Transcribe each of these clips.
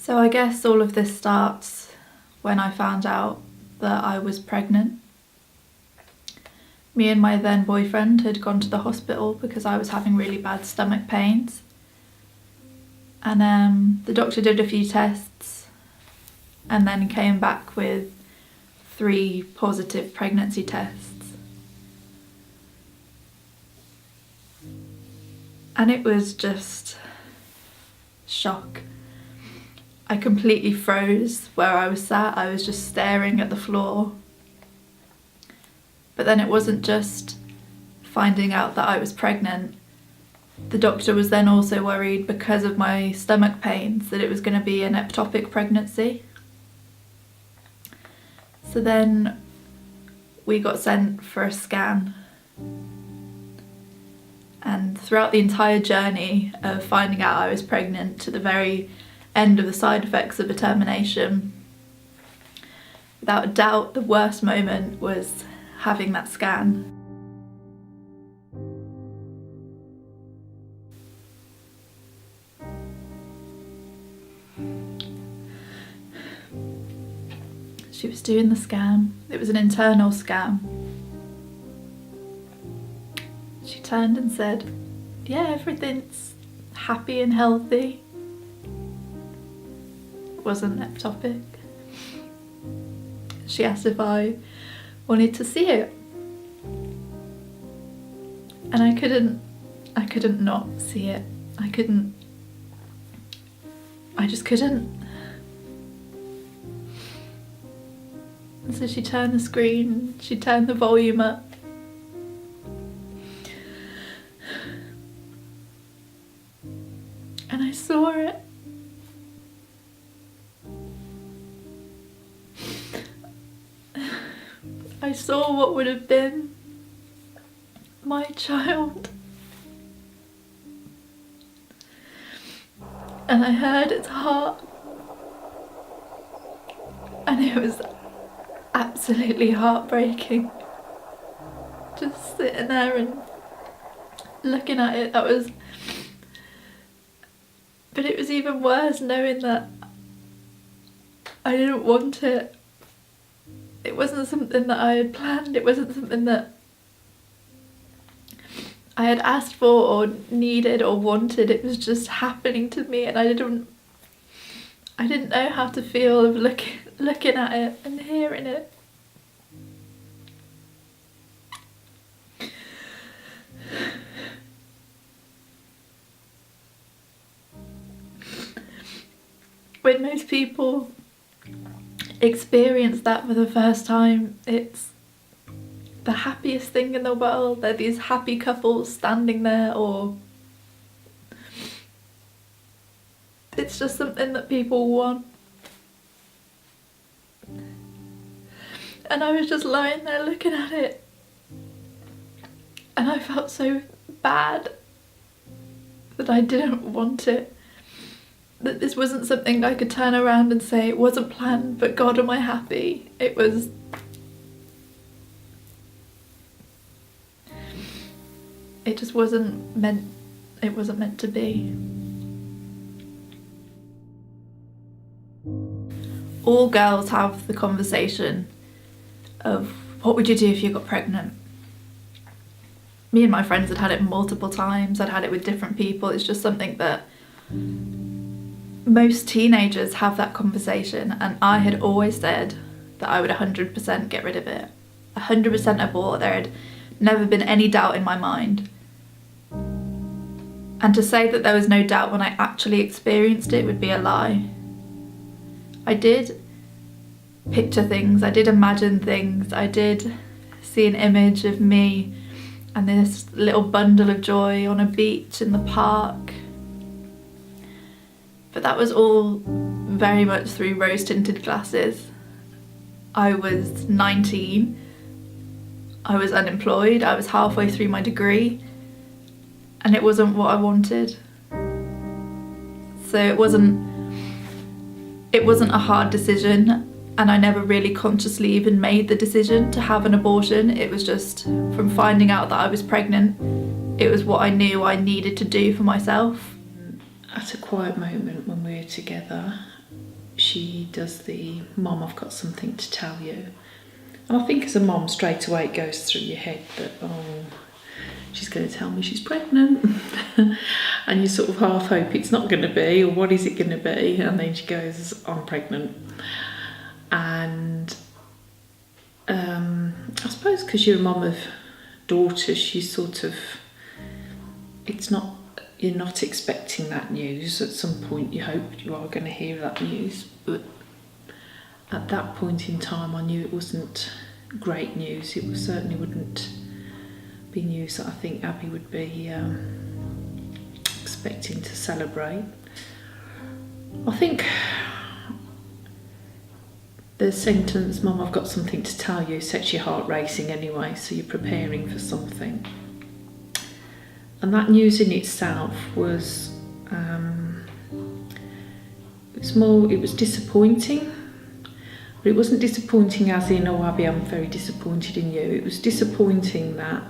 So I guess all of this starts when I found out that I was pregnant. Me and my then boyfriend had gone to the hospital because I was having really bad stomach pains. And the doctor did a few tests and then came back with 3 positive pregnancy tests. And it was just shock. I completely froze where I was sat. I was just staring at the floor. But then it wasn't just finding out that I was pregnant. The doctor was then also worried, because of my stomach pains, that it was going to be an ectopic pregnancy. So then we got sent for a scan. And throughout the entire journey of finding out I was pregnant to the very end of the side effects of a termination, without a doubt the worst moment was having that scan. She was doing the scan. It was an internal scan. She turned and said, "Yeah, everything's happy and healthy." It wasn't ectopic. She asked if I wanted to see it. And I couldn't not see it. I just couldn't. And so she turned the screen, she turned the volume up. And I saw it. I saw what would have been my child. And I heard its heart. And it was absolutely heartbreaking. Just sitting there and looking at it, but it was even worse knowing that I didn't want it. It wasn't something that I had planned. It wasn't something that I had asked for or needed or wanted. It was just happening to me, and I didn't know how to feel of looking at it and hearing it. When most people experience that for the first time, it's the happiest thing in the world. They're these happy couples standing there, or it's just something that people want. And I was just lying there looking at it, and I felt so bad that I didn't want it. That this wasn't something I could turn around and say, it wasn't planned, but God, am I happy? It just wasn't meant to be. All girls have the conversation of, what would you do if you got pregnant? Me and my friends had it multiple times. I'd had it with different people. It's just something that most teenagers have, that conversation, and I had always said that I would 100% get rid of it. 100% abort. There had never been any doubt in my mind. And to say that there was no doubt when I actually experienced it would be a lie. I did picture things, I did imagine things, I did see an image of me and this little bundle of joy on a beach in the park. But that was all very much through rose-tinted glasses. I was 19, I was unemployed, I was halfway through my degree, and it wasn't what I wanted. So it wasn't a hard decision, and I never really consciously even made the decision to have an abortion. It was just from finding out that I was pregnant, it was what I knew I needed to do for myself. At quiet moment when we're together, she does the "Mom, I've got something to tell you." And I think as a mom, straight away it goes through your head that, oh, she's going to tell me she's pregnant. And you sort of half hope it's not going to be, or what is it going to be? And then she goes, "I'm pregnant." And I suppose because you're a mum of daughters, you sort of, you're not expecting that news. At some point you hope you are going to hear that news, but at that point in time I knew it wasn't great news. It certainly wouldn't be news that I think Abby would be expecting to celebrate. I think the sentence, "Mum, I've got something to tell you," sets your heart racing anyway, so you're preparing for something. And that news in itself was, it was disappointing, but it wasn't disappointing as in, "Oh, Abby, I'm very disappointed in you." It was disappointing that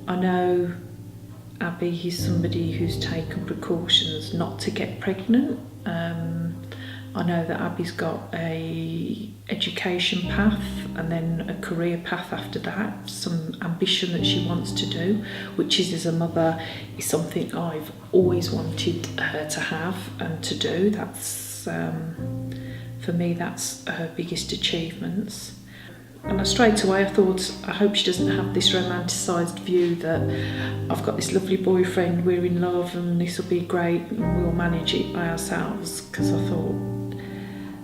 I know Abby is somebody who's taken precautions not to get pregnant. I know that Abby's got a education path and then a career path after that, some ambition that she wants to do, which is, as a mother, is something I've always wanted her to have and to do. That's, for me, that's her biggest achievements. And straight away I thought, I hope she doesn't have this romanticised view that I've got this lovely boyfriend, we're in love and this will be great and we'll manage it by ourselves, because I thought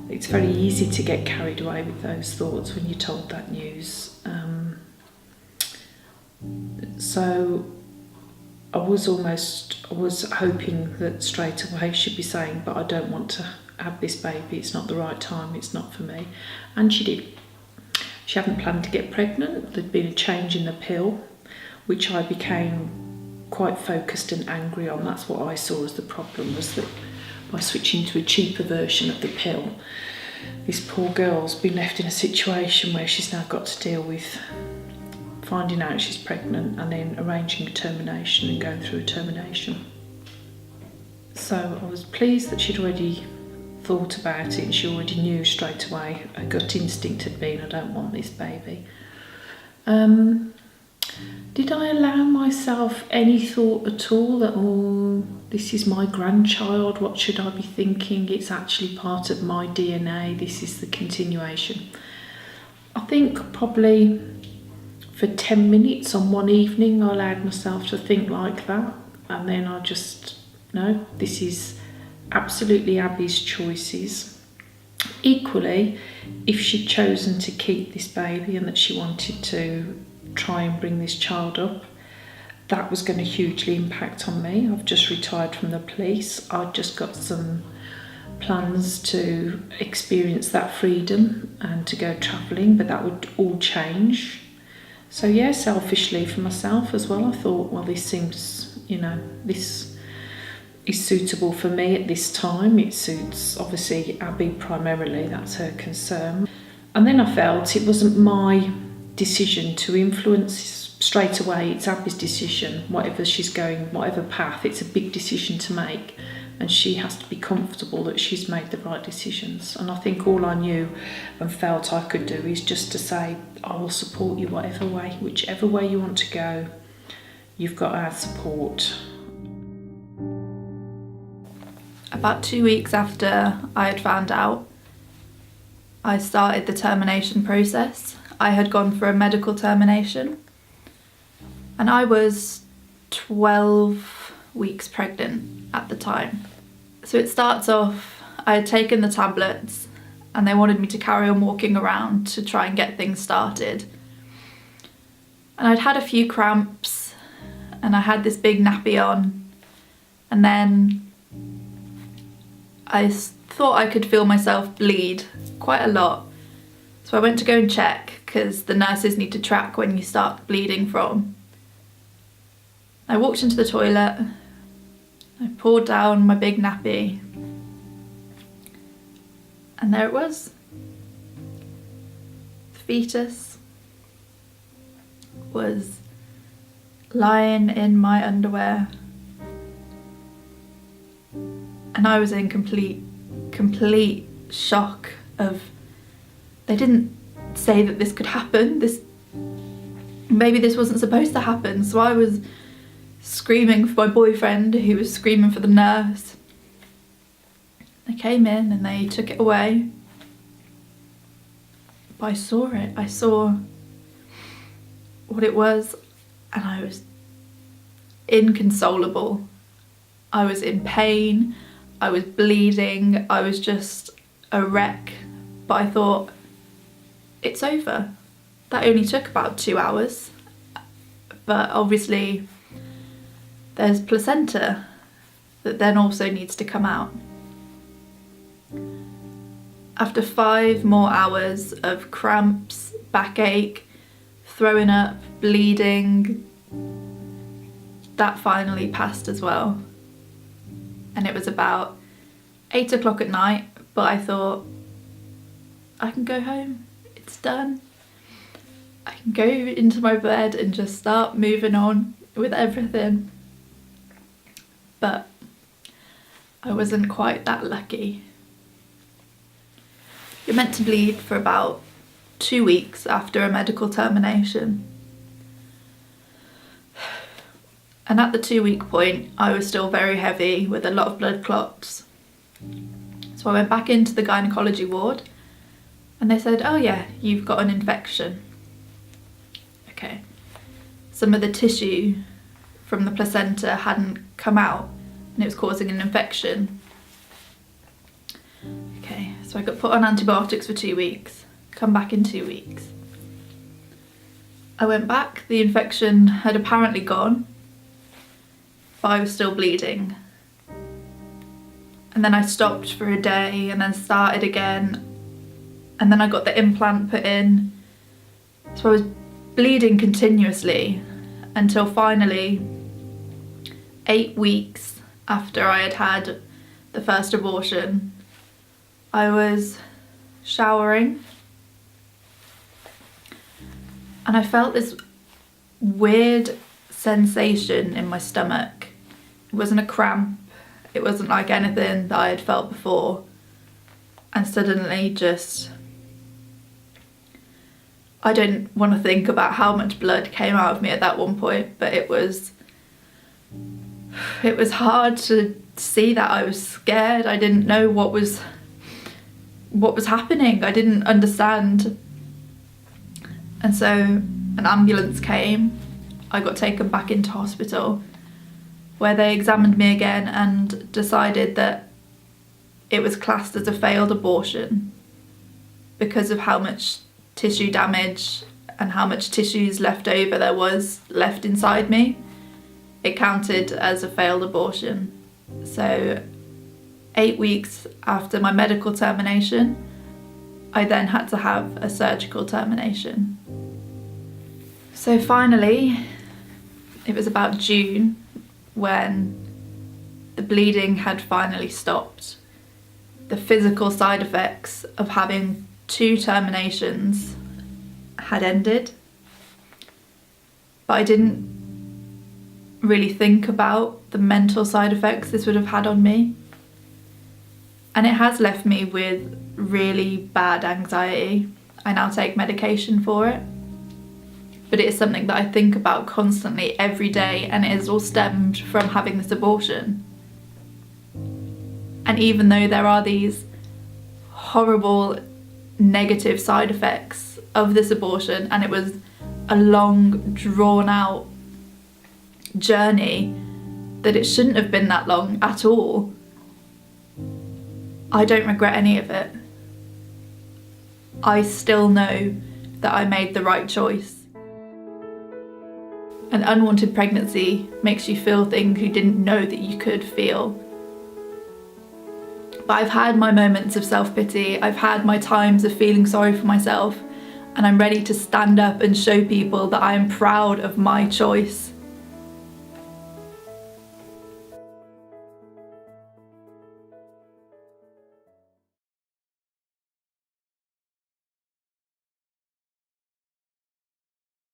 it's very easy to get carried away with those thoughts when you're told that news. So I was hoping that straight away she'd be saying, "But I don't want to have this baby, it's not the right time, it's not for me." And she did. She hadn't planned to get pregnant. There'd been a change in the pill, which I became quite focused and angry on. That's what I saw as the problem, was that by switching to a cheaper version of the pill, this poor girl's been left in a situation where she's now got to deal with finding out she's pregnant and then arranging a termination and going through a termination. So I was pleased that she'd already thought about it and she already knew straight away. Her gut instinct had been, "I don't want this baby." Did I allow myself any thought at all that, "Oh, this is my grandchild, what should I be thinking? It's actually part of my DNA, this is the continuation"? I think probably for 10 minutes on one evening I allowed myself to think like that, and then I just, no, this is absolutely Abby's choices. Equally, if she'd chosen to keep this baby and that she wanted to try and bring this child up, that was going to hugely impact on me. I've just retired from the police. I've just got some plans to experience that freedom and to go travelling, but that would all change. So yeah, selfishly for myself as well, I thought, well, this seems, this is suitable for me at this time. It suits, obviously, Abby primarily, that's her concern. And then I felt it wasn't my decision to influence straight away. It's Abby's decision, whatever she's going, whatever path, it's a big decision to make, and she has to be comfortable that she's made the right decisions. And I think all I knew and felt I could do is just to say, "I will support you whatever way, whichever way you want to go, you've got our support." About 2 weeks after I had found out, I started the termination process. I had gone for a medical termination, and I was 12 weeks pregnant at the time. So it starts off, I had taken the tablets and they wanted me to carry on walking around to try and get things started. And I'd had a few cramps and I had this big nappy on, and then I thought I could feel myself bleed quite a lot. So I went to go and check, because the nurses need to track when you start bleeding from. I walked into the toilet, I poured down my big nappy, and there it was. The fetus was lying in my underwear, And I was in complete shock of, they didn't say that this could happen. Maybe this wasn't supposed to happen. So I was screaming for my boyfriend, who was screaming for the nurse. They came in and they took it away. But I saw it. I saw what it was, and I was inconsolable. I was in pain. I was bleeding. I was just a wreck. But I thought, it's over. That only took about 2 hours. But obviously there's placenta that then also needs to come out. After 5 more hours of cramps, backache, throwing up, bleeding, that finally passed as well. And it was about 8 o'clock at night, but I thought, I can go home, it's done. I can go into my bed and just start moving on with everything. But I wasn't quite that lucky. You're meant to bleed for about 2 weeks after a medical termination. And at the 2-week point, I was still very heavy with a lot of blood clots. So I went back into the gynecology ward and they said, oh yeah, you've got an infection. Okay. Some of the tissue from the placenta hadn't come out and it was causing an infection. Okay, so I got put on antibiotics for 2 weeks, come back in 2 weeks. I went back, the infection had apparently gone, but I was still bleeding. And then I stopped for a day and then started again. And then I got the implant put in. So I was bleeding continuously until finally 8 weeks after I had had the first abortion, I was showering and I felt this weird sensation in my stomach. It wasn't a cramp, it wasn't like anything that I had felt before, and suddenly just, I didn't want to think about how much blood came out of me at that one point, but it was hard to see that. I was scared. I didn't know what was happening. I didn't understand. And so an ambulance came. I got taken back into hospital where they examined me again and decided that it was classed as a failed abortion because of how much tissue damage and how much tissues left over there was left inside me. It counted as a failed abortion. So 8 weeks after my medical termination, I then had to have a surgical termination. So finally, it was about June when the bleeding had finally stopped. The physical side effects of having 2 terminations had ended, but I didn't really think about the mental side effects this would have had on me. And it has left me with really bad anxiety. I now take medication for it, but it is something that I think about constantly every day, and it has all stemmed from having this abortion. And even though there are these horrible negative side effects of this abortion, and it was a long, drawn out journey, that it shouldn't have been that long at all, I don't regret any of it. I still know that I made the right choice. An unwanted pregnancy makes you feel things you didn't know that you could feel. But I've had my moments of self-pity, I've had my times of feeling sorry for myself, and I'm ready to stand up and show people that I am proud of my choice.